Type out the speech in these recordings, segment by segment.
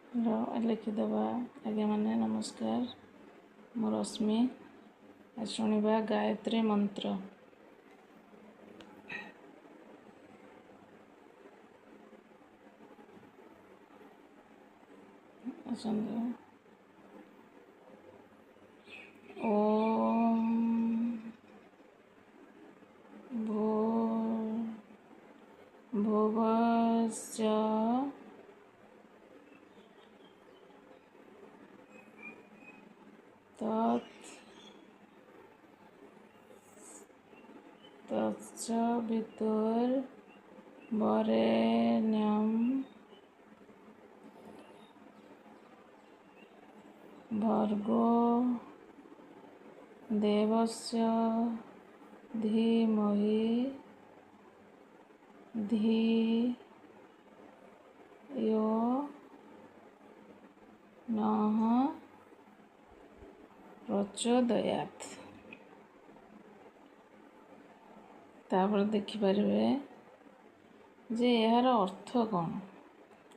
लिखिदेवा। आज्ञा माने नमस्कार, मो रश्मि। शुणा गायत्री मंत्र। ओम भुवस्स्य तत्सवितुर्वरेण्यं भर्गो देवस्य धीमहि धियो नः प्रचोदयात्। तापर देखिपारे जे यार अर्थ कौन,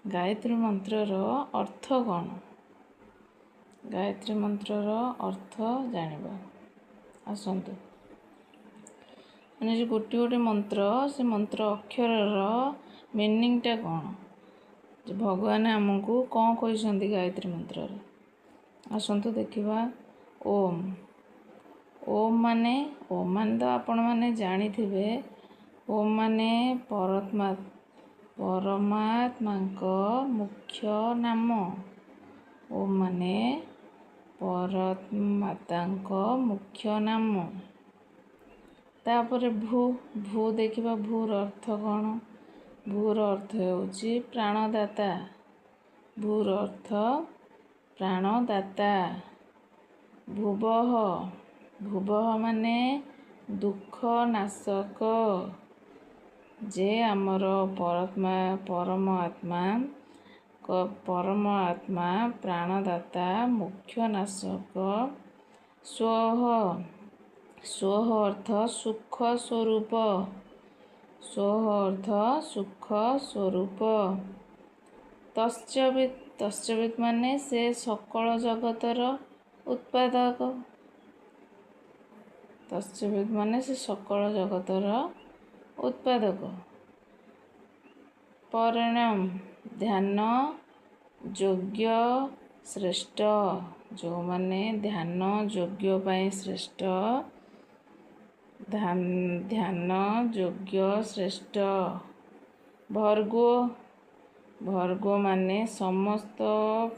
गायत्री मंत्रर अर्थ कौन। गायत्री मंत्रर अर्थ जानिबा आसंतु। माने जो गोटे गोटे मंत्र, से मंत्र अक्षरर मीनिंगटा कौन, जे भगवान आमको कौन कहते गायत्री मंत्र। आसंतु देखिबा। ओम ओम माने तो आपण माने जानी थिबे। ओम माने परमात्मा मुख्य नाम। ओम माने परमात्मा मुख्य नाम। तापर भू देखिबा। भूर अर्थ कौन। भूर अर्थ होची प्राणदाता। भूर अर्थ प्राणदाता। भुवः माने दुख नाशक। जे आमर परमात्मा प्राणदाता मुख्य नाशक। स्वः अर्थ सुख स्वरूप। स्वः अर्थ सुख स्वरूप। तश्चवित माने से सकल जगतर उत्पादक। तश्चवित माने से सकल जगतर उत्पादक। परिणाम ध्यान योग्य श्रेष्ठ। जो माने ध्यान योग्य पाई श्रेष्ठ। ध्यान योग्य श्रेष्ठ। भर्गो माने समस्त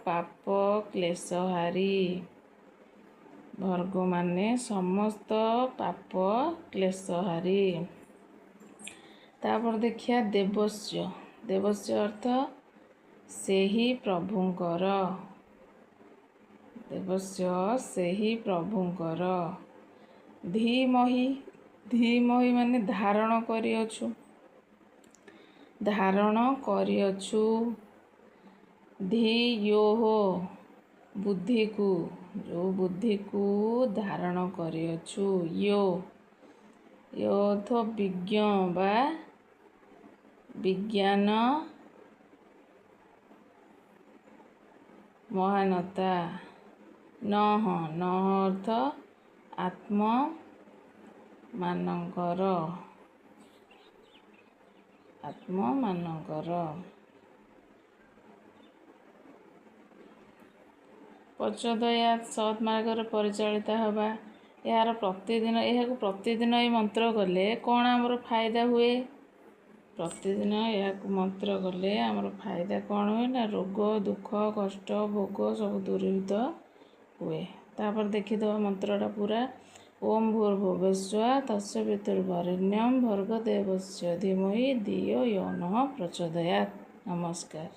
पाप क्लेशहारी। भर्गो माने समस्त पाप क्लेशहारी। तापर देखिया देवस्य अर्थ से ही प्रभुंकर। देवस्य से ही प्रभुंकर। धीमहि माने धारण करिअछु। धियोः बुद्धि को, जो बुद्धि को धारण करिअछु। यो तो विज्ञान महानता। नः अर्थ आत्मा मानकर। प्रचोदयात् सत् मार्ग परिचालित हवा। यार प्रतिदिन यह मंत्र कले कौन आमर फायदा हुए। प्रतिदिन यह मंत्र कले आमर फायदा कौन हुए ना, रोग दुख कष्ट भोग सब दूरीभूत हुए। तापर देखिदेवा मंत्रटा पूरा। ओम भूर्भुवस्सुः तत्सवितुर्वरेण्यं भर्गो देवस्य धीमहि धियो यो नः प्रचोदयात्। नमस्कार।